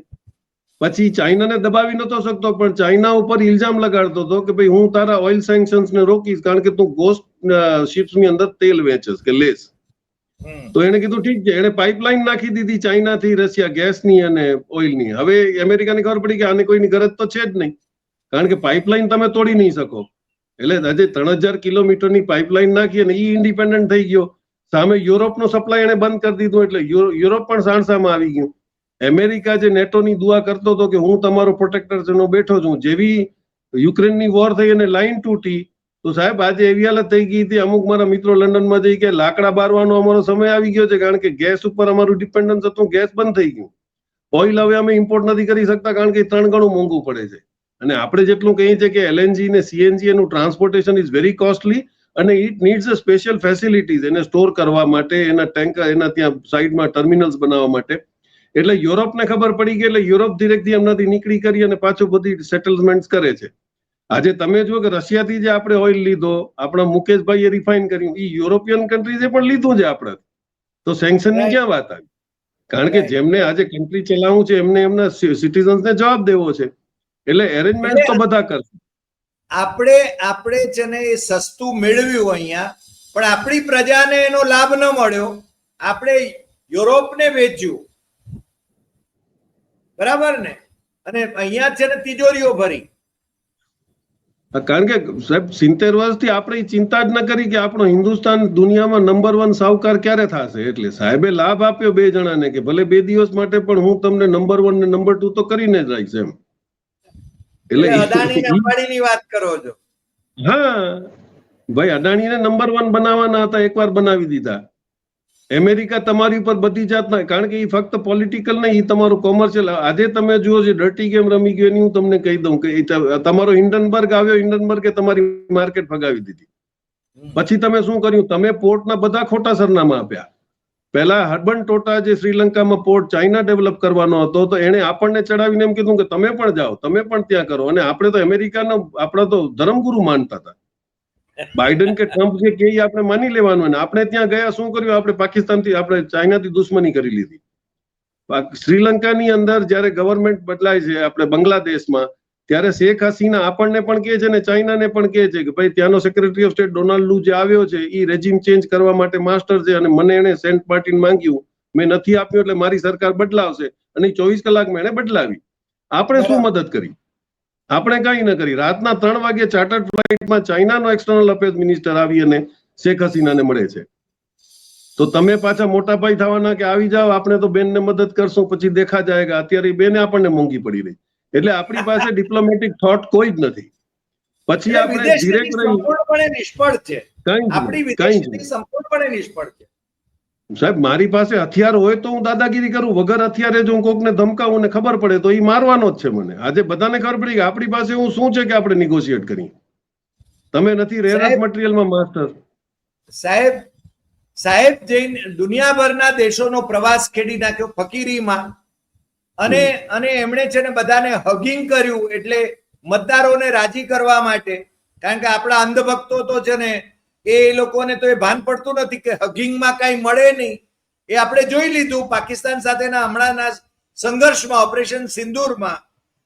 પછી ચાઇનાને દબાવી નતો શકતો, પણ ચાઇના ઉપર ઇલ્ઝામ લગાડતો હતો કે ભાઈ હું તારા ઓઇલ સેન્કશન્સ ને રોકીશ, કારણ કે તું ગોસ્ટ શિપ્સ ની અંદર તેલ વેચેસ કે લેસ. તો એને કીધું ઠીક છે. એને પાઇપલાઇન નાખી દીધી ચાઇનાથી રશિયા, ગેસની અને ઓઇલની. હવે અમેરિકાને ખબર પડી કે આને કોઈની ગરજ તો છે જ નહીં, કારણ કે પાઇપલાઇન તમે તોડી નહીં શકો. એટલે આજે 3000 કિલોમીટરની પાઇપલાઇન નાખી અને ઈ ઇન્ડિપેન્ડન્ટ થઈ ગયો. સામે યુરોપનો સપ્લાય એને બંધ કરી દીધો, એટલે યુરોપ પણ સાણસામાં આવી ગયું. અમેરિકા જે નેટોની દુઆ કરતો હતો કે હું તમારો પ્રોટેક્ટર છે, હું બેઠો છું. જેવી યુક્રેનની વોર થઈ અને લાઈન તૂટી, તો સાહેબ આજે એવી હાલત થઈ ગઈ હતી. અમુક મારા મિત્રો લંડનમાં જઈ કે લાકડા બારવાનો અમારો સમય આવી ગયો છે, કારણ કે ગેસ ઉપર અમારું ડિપેન્ડન્સ હતું, ગેસ બંધ થઈ ગયું. ઓઇલ હવે અમે ઇમ્પોર્ટ નથી કરી શકતા, કારણ કે 3 ગણું મોંઘું પડે છે. અને આપણે જેટલું કહીએ છીએ કે LNG ને CNG એનું ટ્રાન્સપોર્ટેશન ઇઝ વેરી કોસ્ટલી, અને it needs a special facilities એને સ્ટોર કરવા માટે, એના ટેન્કર, એના ત્યાં સાઈડમાં ટર્મિનલ્સ બનાવવા માટે. એટલે યુરોપને ખબર પડી ગઈ, એટલે યુરોપ ધીરેથી એમનાથી નીકળી કરી અને પાછું બધી સેટલમેન્ટ કરે છે. આજે તમે જો કે રશિયાથી જે આપણે ઓઇલ લીધો, આપણા મુકેશભાઈએ રિફાઇન કર્યું, એ યુરોપિયન કન્ટ્રીઝે પણ લીધું છે આપણે, તો સેન્કશન ની ક્યાં વાત આવી? કારણ કે જેમને આજે કન્ટ્રી ચલાવવું છે એમને એમના સિટીઝન્સને જવાબ દેવો છે, એટલે એરેન્જમેન્ટ તો બધા કરશે. આપણે છે ને એ સસ્તું મેળવ્યું અહીંયા, પણ આપણી પ્રજાને એનો લાભ ન મળ્યો. આપણે યુરોપને વેચ્યું, બરાબર ને, અને અહીંયા છે ને તિજોરીઓ ભરી. કારણ કે સાહેબ 70 વર્ષથી આપણે ચિંતા જ ન કરી કે આપણો હિન્દુસ્તાન દુનિયામાં નંબર 1 સાહુકાર ક્યારે થશે. એટલે સાહેબે લાભ આપ્યો 2 જણાને કે ભલે 2 દિવસ માટે પણ હું તમને નંબર 1 ને નંબર 2 તો કરીને જ રહીશ એમ. એટલે અદાણી ને અંબાણીની વાત કરો છો? હા ભાઈ, અદાણીને નંબર 1 બનાવવાના હતા, એકવાર બનાવી દીધા. અમેરિકા તમારી ઉપર બધી જાતના, કારણ કે એ ફક્ત પોલિટિકલ નહીં, એ તમારું કોમર્શિયલ. આજે તમે જુઓ જે ડર્ટી ગેમ રમી ગયો એની હું તમને કહી દઉં કે તમારો હિન્ડનબર્ગ આવ્યો, હિન્ડનબર્ગે તમારી માર્કેટ ફગાવી દીધી. પછી તમે શું કર્યું? તમે પોર્ટના બધા ખોટા સરનામા આપ્યા. પહેલા હર્બન ટોટા જે શ્રીલંકામાં પોર્ટ ચાઇના ડેવલપ કરવાનો હતો, તો એને આપણને ચડાવીને એમ કીધું કે તમે પણ જાઓ, તમે પણ ત્યાં કરો. અને આપણે તો અમેરિકાના આપણા તો ધર્મગુરુ માનતા હતા. બાઇડન કે ટ્રમ્પ જે કહે આપણે માની લેવાનું. અને આપણે ત્યાં ગયા શું કર્યું? આપણે પાકિસ્તાનથી, આપણે ચાઇનાથી દુશ્મની કરી લીધી. શ્રીલંકાની અંદર જયારે ગવર્મેન્ટ બદલાય છે, આપણે બાંગ્લાદેશમાં, ત્યારે શેખ હસીના આપણને પણ કહે છે ને ચાઇનાને પણ કહે છે કે ભાઈ ત્યાંનો સેક્રેટરી ઓફ સ્ટેટ ડોનાલ્ડ લુ જે આવ્યો છે એ રેજીમ ચેન્જ કરવા માટે માસ્ટર છે, અને મને એને સેન્ટ માર્ટિન માંગ્યું, મેં નથી આપ્યું, એટલે મારી સરકાર બદલાવશે. અને 24 કલાકમાં એને બદલાવી. આપણે શું મદદ કરી? આપણે કઈ ન કરી. રાતના 3 વાગે ચાર્ટર્ડ ફ્લાઇટમાં ચાઇનાનો એક્સટર્નલ અફેર્સ મિનિસ્ટર આવી અને શેખ હસીનાને મળે છે. તો તમે પાછા મોટા ભાઈ થવાના કે આવી જાઓ, આપણે તો બેનને મદદ કરશું, પછી દેખા જાયગા. અત્યારે બેને આપણને મોંઘી પડી રહી. એટલે આપણી પાસે ડિપ્લોમેટિક થોટ કોઈ જ નથી. પછી આપણે ડિરેક્ટ સંપૂર્ણપણે નિષ્ફળ છે. આપણી વિદેશ નીતિ સંપૂર્ણપણે નિષ્ફળ છે. સાહેબ, મારી પાસે હથિયાર હોય તો હું દાદાગીરી કરું, વગર હથિયારે જો હું કોકને ધમકાવું ને ખબર પડે તો એ મારવાનો જ છે મને. આજે બધાને ખબર પડી કે આપણી પાસે હું શું છે કે આપણે નિગોશિએટ કરીએ. તમે નથી રેર અર્થ મટીરિયલમાં માસ્ટર. સાહેબ જઈને દુનિયાભરના દેશોનો પ્રવાસ ખેડી નાખ્યો ફકીરીમાં, અને એમણે છે ને બધાને હગિંગ કર્યું, એટલે મતદારોને રાજી કરવા માટે. કારણ કે આપણા અંધભક્તો તો છે ને એ લોકોને તો એ ભાન પડતું નથી કે હગિંગમાં કઈ મળે નહીં. એ આપણે જોઈ લીધું પાકિસ્તાન સાથેના હમણાંના સંઘર્ષમાં, ઓપરેશન સિંદૂરમાં.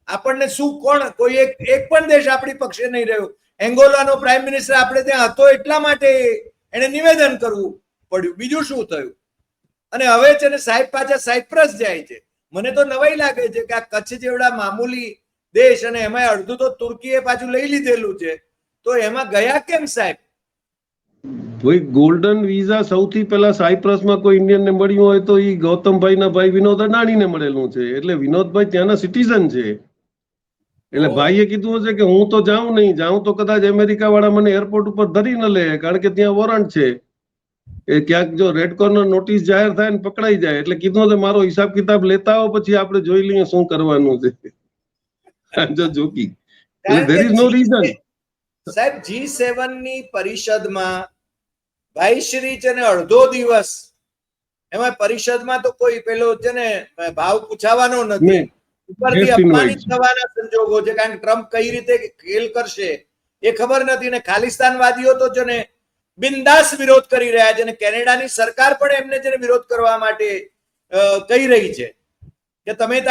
આપણને શું કોઈ એક પણ દેશ આપણી પક્ષે નહીં રહ્યો. એંગોલાનો પ્રાઇમ મિનિસ્ટર આપણે ત્યાં હતો એટલા માટે એને નિવેદન કરવું પડ્યું, બીજું શું થયું? અને હવે છે ને સાહેબ પાછા સાયપ્રસ જાય છે. મને તો નવાઈ લાગે છે કે આ કચ્છ જેવડા મામૂલી દેશ, અને એમાં અડધું તો તુર્કીએ પાછું લઈ લીધેલું છે, તો એમાં ગયા કેમ સાહેબ? ભાઈ, ગોલ્ડન વિઝા સૌથી પહેલા સાયપ્રસમાં કોઈ ઇન્ડિયનને મળ્યું હોય તો એ ગૌતમભાઈના ભાઈ વિનોદ અદાણીને મળેલું છે. એટલે વિનોદભાઈ ત્યાંના સિટીઝન છે. એટલે ભાઈએ કીધું હશે કે હું તો જાઉં નહીં, જાઉં તો કદાચ અમેરિકા વાળા મને એરપોર્ટ ઉપર ધરી ન લે, કારણ કે ત્યાં વોરંટ છે. એ ક્યાંક જો રેડ કોર્નર નોટિસ જાહેર થાય ને પકડાઈ જાય, એટલે કીધું છે મારો હિસાબ કિતાબ લેતા આવો, પછી આપણે જોઈ લઈએ શું કરવાનું છે. જો jockey there is no reason. સાહેબ, G7 ની પરિષદમાં ભાઈશ્રી છે ને અડધો દિવસ, એમાં પરિષદમાં તો કોઈ પેલો છે ને ભાવ પૂછાવાનો નથી, ઉપરથી અપમાનિત થવાના સંજોગો છે. કારણ કે ટ્રમ્પ કઈ રીતે ખેલ કરશે એ ખબર નથી, ને ખાલિસ્તાનવાદીઓ તો છે ને બિંદાસ વિરોધ કરી રહ્યા છે, અને કેનેડાની સરકાર પણ એમને છે ને વિરોધ કરવા માટે કહી રહી છે કે તમે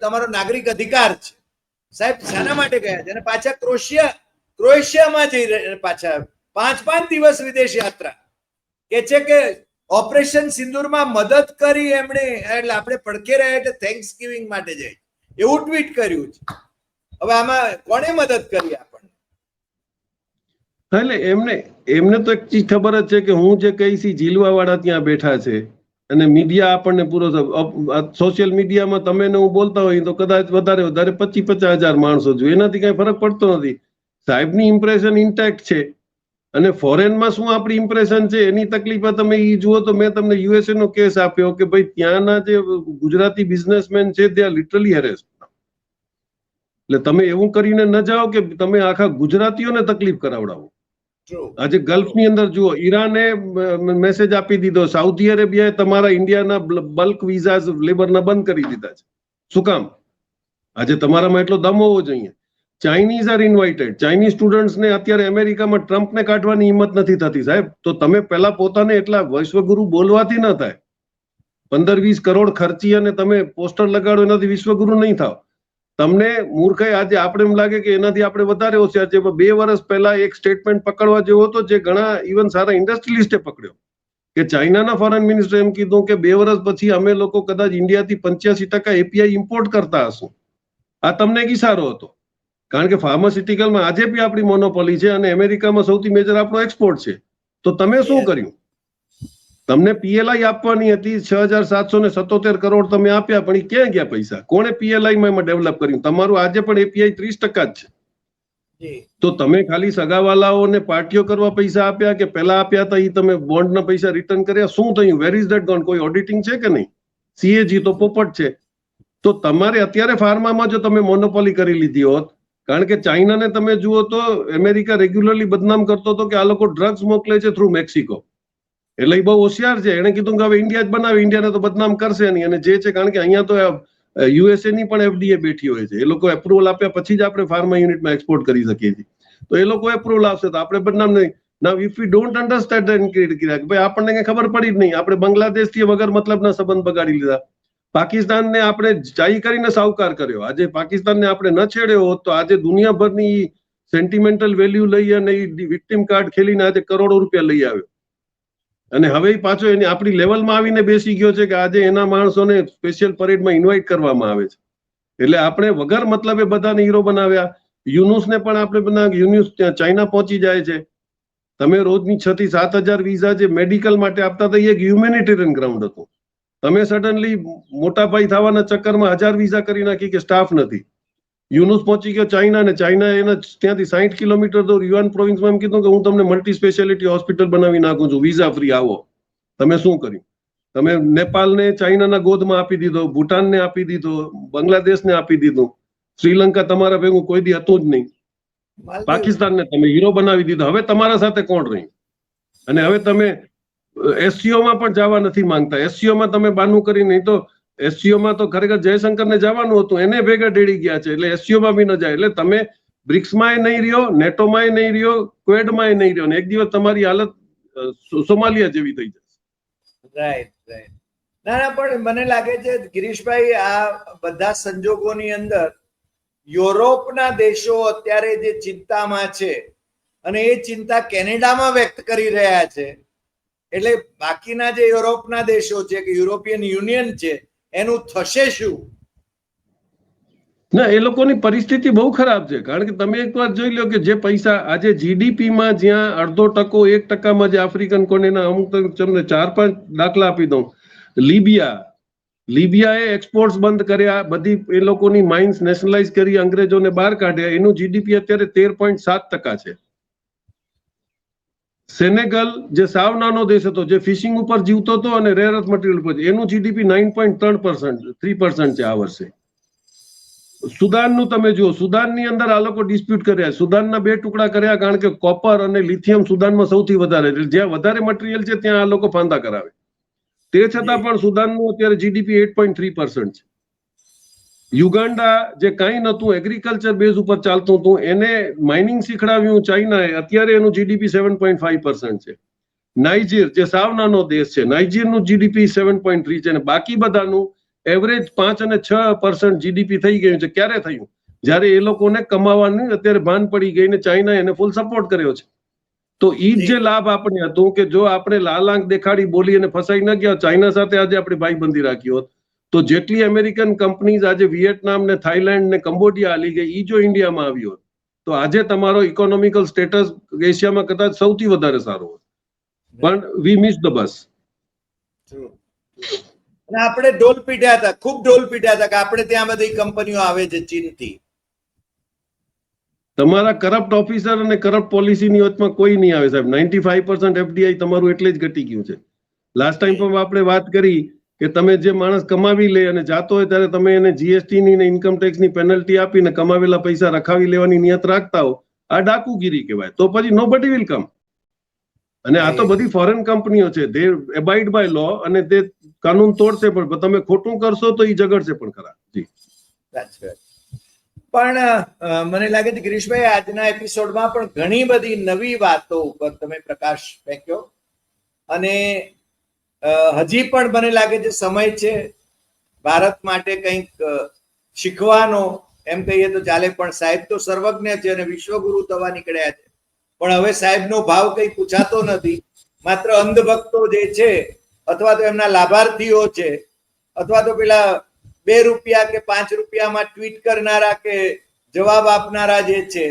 તમારો નાગરિક અધિકાર છે. સાહેબ, શાના માટે ગયા છે? અને પાછા ક્રોએશિયામાં જઈ પાછા 5 દિવસ વિદેશ યાત્રા, કે છે કે ઓપરેશન સિંદૂરમાં મદદ કરી એમણે, એટલે આપણે પડકે રહ્યા એટલે થેન્ક્સ ગિવિંગ માટે જાય એવું ટ્વીટ કર્યું છે. હવે આમાં કોણે મદદ કરી આપણને? એટલે એમને તો એક ચીજ ખબર જ છે કે હું જે કહીશ જીલવા વાળા ત્યાં બેઠા છે, અને મીડિયા આપણને પૂરો સોશિયલ મીડિયામાં તમે ને હું બોલતા હોય તો કદાચ વધારે 25-50 હજાર માણસો જોઈએ, એનાથી કઈ ફરક પડતો નથી. સાહેબની ઇમ્પ્રેશન ઇન્ટેક્ટ છે, અને ફોરેનમાં શું આપણી ઇમ્પ્રેશન છે એની તકલીફ તમે એ જુઓ તો મેં તમને યુએસએ નો કેસ આપ્યો કે ભાઈ ત્યાંના જે ગુજરાતી બિઝનેસમેન છે તે લિટરલી હેરેસ. એટલે તમે એવું કરીને ન જાઓ કે તમે આખા ગુજરાતીઓને તકલીફ કરાવડાવો. આજે ગલ્ફની અંદર જુઓ, ઈરાને મેસેજ આપી દીધો, સાઉદી અરેબિયાએ તમારા ઇન્ડિયાના બલ્ક વિઝા લેબરના બંધ કરી દીધા છે. શું કામ? આજે તમારામાં એટલો દમ હોવો જોઈએ. Chinese are invited. ચાઇનીઝ સ્ટુડન્ટ્સને અત્યારે અમેરિકામાં ટ્રમ્પને કાઢવાની હિંમત નથી થતી સાહેબ. તો તમે પહેલા પોતાને એટલા વિશ્વગુરુ બોલવાથી ન થાય. 15-20 કરોડ ખર્ચી અને તમે પોસ્ટર લગાડો એનાથી વિશ્વગુરુ નહીં થાવ. તમને મૂર્ખાઈ આજે આપણે એમ લાગે કે એનાથી આપણે વધારે હોશિયાર છે, પણ 2 વર્ષ પહેલા એક સ્ટેટમેન્ટ પકડવા જેવો હતો જે ઘણા ઇવન સારા ઇન્ડસ્ટ્રીલિસ્ટે પકડ્યો કે ચાઇનાના ફોરેન મિનિસ્ટરે એમ કીધું કે 2 વર્ષ પછી અમે લોકો કદાચ ઇન્ડિયાથી 85% એપીઆઈ ઇમ્પોર્ટ કરતા હશું. આ તમને એક ઇશારો હતો, કારણ કે ફાર્માસ્યુટિકલમાં આજે બી આપણી મોનોપોલી છે અને અમેરિકામાં સૌથી મેજર આપણો એક્સપોર્ટ છે. તો તમે શું કર્યું? તમને પીએલઆઈ આપવાની હતી, 6,777 કરોડ તમે આપ્યા, પણ એ ક્યાં ગયા પૈસા? કોણે પીએલઆઈ માં ડેવલપ કર્યું? તમારું આજે પણ એપીઆઈ 30% જ છે. તો તમે ખાલી સગાવાલાઓને પાર્ટીઓ કરવા પૈસા આપ્યા કે પહેલા આપ્યા હતા એ તમે બોન્ડના પૈસા રિટર્ન કર્યા? શું થયું? Where is that gone? કોઈ ઓડિટિંગ છે કે નહીં? સીએજી તો પોપટ છે. તો તમારે અત્યારે ફાર્મામાં જો તમે મોનોપોલી કરી લીધી હોત, કારણ કે ચાઇનાને તમે જુઓ તો અમેરિકા રેગ્યુલરલી બદનામ કરતો હતો કે આ લોકો ડ્રગ્સ મોકલે છે થ્રુ મેક્સિકો. એટલે એ બહુ હોશિયાર છે. એને કીધું કે હવે ઇન્ડિયા જ બનાવે, ઇન્ડિયાને તો બદનામ કરશે નહીં. અને જે છે, કારણ કે અહીંયા તો યુએસએ ની પણ એફડીએ બેઠી હોય છે. એ લોકો એપ્રુવલ આપ્યા પછી જ આપણે ફાર્મા યુનિટમાં એક્સપોર્ટ કરી શકીએ છીએ. તો એ લોકો એપ્રુવલ આપશે તો આપણે બદનામ નહીં. નાઉ ઇફ વી ડોન્ટ અન્ડરસ્ટેન્ડ ભાઈ આપણને કઈ ખબર પડી જ નહીં, આપણે બાંગ્લાદેશથી વગર મતલબના સંબંધ બગાડી લીધા. પાકિસ્તાનને આપણે ચાઈ કરીને સાવકાર કર્યો. આજે પાકિસ્તાનને આપણે ન છેડ્યો હોત તો આજે દુનિયાભરની સેન્ટિમેન્ટલ વેલ્યુ લઈ અને વિક્ટિમ કાર્ડ ખેલીને આજે કરોડો રૂપિયા લઈ આવ્યો. અને હવે પાછો એની આપણી લેવલમાં આવીને બેસી ગયો છે કે આજે એના માણસોને સ્પેશિયલ પરેડમાં ઇન્વાઇટ કરવામાં આવે છે. એટલે આપણે વગર મતલબે બધાને હીરો બનાવ્યા. યુનુસને પણ આપણે બનાવ્યા. યુનુસ ત્યાં ચાઇના પહોંચી જાય છે. તમે રોજની 6,000 થી 7,000 વિઝા જે મેડિકલ માટે આપતા હતા એ એક હ્યુમેનિટેરિયન ગ્રાઉન્ડ હતું. તમે સડનલી મોટા ભાઈ થવાના ચક્કરમાં 1000 વિઝા કરી નાખી કે સ્ટાફ નથી. યુનુસ પહોંચી ગયો ચાઇના, ને ચાઇના એના ત્યાંથી 60 કિલોમીટર દૂર યુઆન પ્રોવિન્સમાં એમ કીધું કે હું તમને મલ્ટી સ્પેશિયાલિટી હોસ્પિટલ બનાવી નાખું છું, વિઝા ફ્રી આવો. તમે શું કર્યું? તમે નેપાળને ચાઇનાના ગોદમાં આપી દીધો, ભૂટાનને આપી દીધો, બાંગ્લાદેશને આપી દીધું. શ્રીલંકા તમારા ભેગું કોઈ દી હતું જ નહીં. પાકિસ્તાનને તમે હીરો બનાવી દીધો. હવે તમારા સાથે કોણ રહ્યું? અને હવે તમે એસસીઓમાં પણ જવા નથી માંગતા. એસસીઓમાં તમે બાનું કરી નહીં તો એસસીઓમાં તો ખરેખર જયશંકરને જવાનું હતું, એને ભેગા ડેડી ગયા છે. એટલે એસસીઓમાં બી ન જાય. એટલે તમે બ્રિક્સમાં નહીં રહ્યો, નેટોમાં નહીં રહ્યો, ક્વેડમાં નહીં રહ્યો, ને એક દિવસ તમારી હાલત સોમાલિયા જેવી થઈ જશે. Right right. ના પણ મને લાગે છે ગિરીશભાઈ, આ બધા સંજોગોની અંદર યુરોપના દેશો અત્યારે જે ચિંતામાં છે અને એ ચિંતા કેનેડામાં વ્યક્ત કરી રહ્યા છે, એટલે બાકીના જે યુરોપના દેશો છે કે યુરોપિયન યુનિયન છે એનું થશે શું? ના, એ લોકોની પરિસ્થિતિ બહુ ખરાબ છે. કારણ કે તમે એક વાર જોઈ લો કે જે પૈસા આજે જીડીપીમાં જ્યાં 0.5% 1%માં જે આફ્રિકન કોન્ટીના, અમુક તમને 4-5 દાખલા આપી દઉં. લિબિયાએ એક્સપોર્ટ્સ બંધ કર્યા, બધી એ લોકોની માઇન્સ નેશનલાઇઝ કરી, અંગ્રેજોને બહાર કાઢ્યા. એનું જીડીપી અત્યારે 13.7% છે. સેનેગલ જે સાવ નાનો દેશ હતો, જે ફિશિંગ ઉપર જીવતો હતો અને રેર અર્થ મટીરિયલ ઉપર, એનું જીડીપી 9.3% છે આ વર્ષે. સુદાનનું તમે જુઓ, સુદાનની અંદર આ લોકો ડિસ્પ્યુટ કર્યા. સુદાનના 2 ટુકડા કર્યા કારણ કે કોપર અને લિથિયમ સુદાનમાં સૌથી વધારે છે. જ્યાં વધારે મટીરિયલ છે ત્યાં આ લોકો ફાંદા કરાવે. તે છતાં પણ સુદાનનું અત્યારે જીડીપી 8.3% છે. યુગાન્ડા જે કાંઈ નતું, એગ્રીકલ્ચર બેઝ ઉપર ચાલતું હતું, એને માઇનિંગ શીખડાવ્યું ચાઇનાએ, અત્યારે એનું જીડીપી 7.5% છે. નાઇજીર જે સાવ નાનો દેશ છે, નાઇજીરનું જીડીપી 7.3 છે. અને બાકી બધાનું એવરેજ 5 અને 6% જીડીપી થઈ ગયું છે. ક્યારે થયું? જ્યારે એ લોકોને કમાવાનું અત્યારે ભાન પડી ગઈ ને ચાઇના એને ફૂલ સપોર્ટ કર્યો છે. તો ઈ જે લાભ આપણે હતું કે જો આપણે લાલ આંખ દેખાડી બોલી અને ફસાઈ ન ગયા, ચાઇના સાથે આજે આપણે ભાઈબંધી રાખી હોત, તો જેટલી અમેરિકન કંપનીઝ આજે વિયેટનામ ને થાઈલેન્ડ ને કંબોડિયા હાલી ગઈ, ઈ જો ઇન્ડિયામાં આવી હોત તો આજે તમારો ઇકોનોમિકલ સ્ટેટસ એશિયામાં કદાચ સૌથી વધારે સારો હોત. પણ વી મિસ ધ બસ. અને આપણે ઢોલ પીટ્યા હતા, ખૂબ ઢોલ પીટ્યા હતા કે આપણે ત્યાં બધી કંપનીઓ આવે છે ચીનથી. તમારા કરપ્ટ ઓફિસર અને કરપ્ટ પોલિસીની વચમાં કોઈ નહીં આવે સાહેબ. 95% એફડીઆઈ તમારું એટલે જ ઘટી ગયું છે. લાસ્ટ ટાઈમ પણ આપણે વાત કરી કે તમે જે માણસ કમાવી લે અને જાતો હોય ત્યારે તમે એને જીએસટી ની ને ઇન્કમ ટેક્સ ની પેનલ્ટી આપીને કમાવેલા પૈસા રખાવી લેવાની નિયત રાખતા હો, આ ડાકુગીરી કહેવાય. તો પછી નોબડી વિલ કમ. અને આ તો બધી ફોરેન કંપનીઓ છે, દે એબાઇડ બાય લો અને તે કાનૂન તોડશે, પણ તમે ખોટું કરશો તો એ ઝઘડશે પણ ખરા. જી, પણ મને લાગે છે ગિરીશભાઈ આજના એપિસોડમાં પણ ઘણી બધી નવી વાતો ઉપર તમે પ્રકાશ ફેંક્યો અને હજી પણ મને લાગે છે સમય છે ભારત માટે કંઈક શીખવાનો, એમ કહીએ તો ચાલે, પણ સાહેબ તો સર્વજ્ઞ છે અને વિશ્વગુરુ થવા નીકળ્યા છે, પણ હવે સાહેબનો ભાવ કઈ પૂછાતો નથી. માત્ર અંધભક્તો જે છે અથવા તો એમના લાભાર્થીઓ છે અથવા તો પેલા 2 રૂપિયા કે 5 રૂપિયામાં ટ્વીટ કરનારા કે જવાબ આપનારા જે છે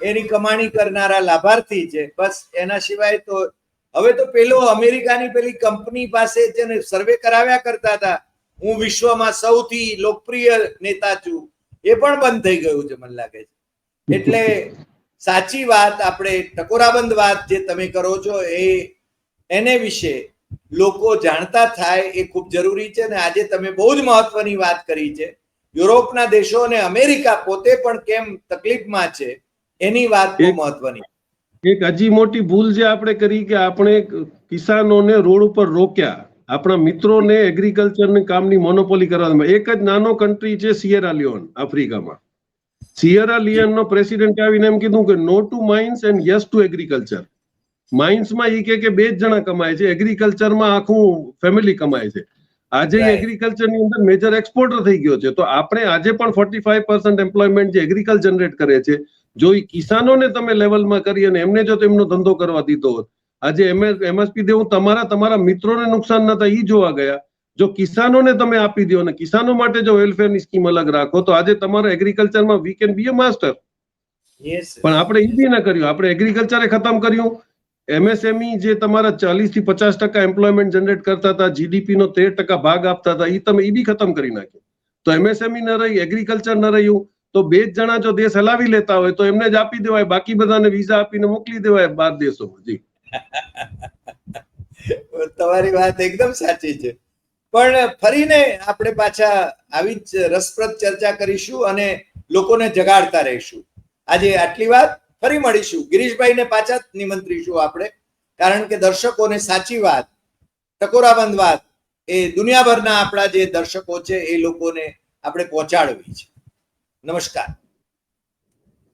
એની કમાણી કરનારા લાભાર્થી છે, બસ. એના સિવાય તો હવે તો પેલો અમેરિકાની પેલી કંપની પાસે છે ને સર્વે કરાવ્યા કરતા હતા, હું વિશ્વમાં સૌથી લોકપ્રિય નેતા છું, એ પણ બંધ થઈ ગયું છે મને લાગે છે. એટલે સાચી વાત, આપણે ટકોરાબંધ વાત જે તમે કરો છો એને વિશે લોકો જાણતા થાય એ ખૂબ જરૂરી છે. અને આજે તમે બહુ જ મહત્વની વાત કરી છે, યુરોપના દેશો અને અમેરિકા પોતે પણ કેમ તકલીફમાં છે એની વાત બહુ મહત્વની. એક હજી મોટી ભૂલ જે આપણે કરી કે આપણે કિસાનોને રોડ ઉપર રોક્યા, આપણા મિત્રોને એગ્રીકલ્ચરની કામની મોનોપોલી કરવા. એક જ નાનો કન્ટ્રી છે સિયેરા લિયોન, આફ્રિકામાં. સિયેરા લિયોનનો પ્રેસિડેન્ટ આવીને એમ કીધું કે no to mines and yes to agriculture. માઇન્સમાં એ કે 2 જ જણા કમાય છે, એગ્રીકલ્ચરમાં આખું ફેમિલી કમાય છે. આજે એગ્રીકલ્ચરની અંદર મેજર એક્સપોર્ટર થઈ ગયો છે. તો આપણે આજે પણ 45% એમ્પ્લોયમેન્ટ જે એગ્રીકલ્ચર જનરેટ કરે છે, જો એ કિસાનોને તમે લેવલમાં કરી અને એમને જો તેમનો ધંધો કરવા દીધો હોત, આજે એમએસપી દેવું તમારા મિત્રોને નુકસાન ન થાય એ જોવા ગયા. જો કિસાનોને તમે આપી દો અને કિસાનો માટે જો વેલફેરની સ્કીમ અલગ રાખો તો આજે તમારા એગ્રીકલ્ચરમાં we can be a master. પણ આપણે એ બી ના કર્યું, આપણે એગ્રીકલ્ચરે ખતમ કર્યું. એમએસએમઈ જે તમારા 40 થી 50% એમ્પ્લોયમેન્ટ જનરેટ કરતા હતા, જીડીપી નો 13% ભાગ આપતા હતા, એ બી ખતમ કરી નાખ્યું. તો એમએસએમઈ ન રહી, એગ્રીકલ્ચર ન રહ્યું, તો 2 જ જણા જો દેશ હલાવી લેતા હોય તો એમને જ આપી દેવાય, બાકી બધાને વિઝા આપીને મોકલી દેવાય બહાર દેશોમાં. જી તમારી વાત એકદમ સાચી છે. પણ ફરીને આપણે પાછા આવી જ રસપ્રદ ચર્ચા કરીશું અને લોકોને જગાડતા રહીશું. આજે આટલી વાત, ફરી મળીશું. ગિરીશભાઈને પાછા નિમંત્રીશું આપણે, કારણ કે દર્શકોને સાચી વાત, ટકોરાબંધ વાત એ દુનિયાભરના આપણા જે દર્શકો છે એ લોકોને આપણે પહોંચાડવી છે. નમસ્કાર.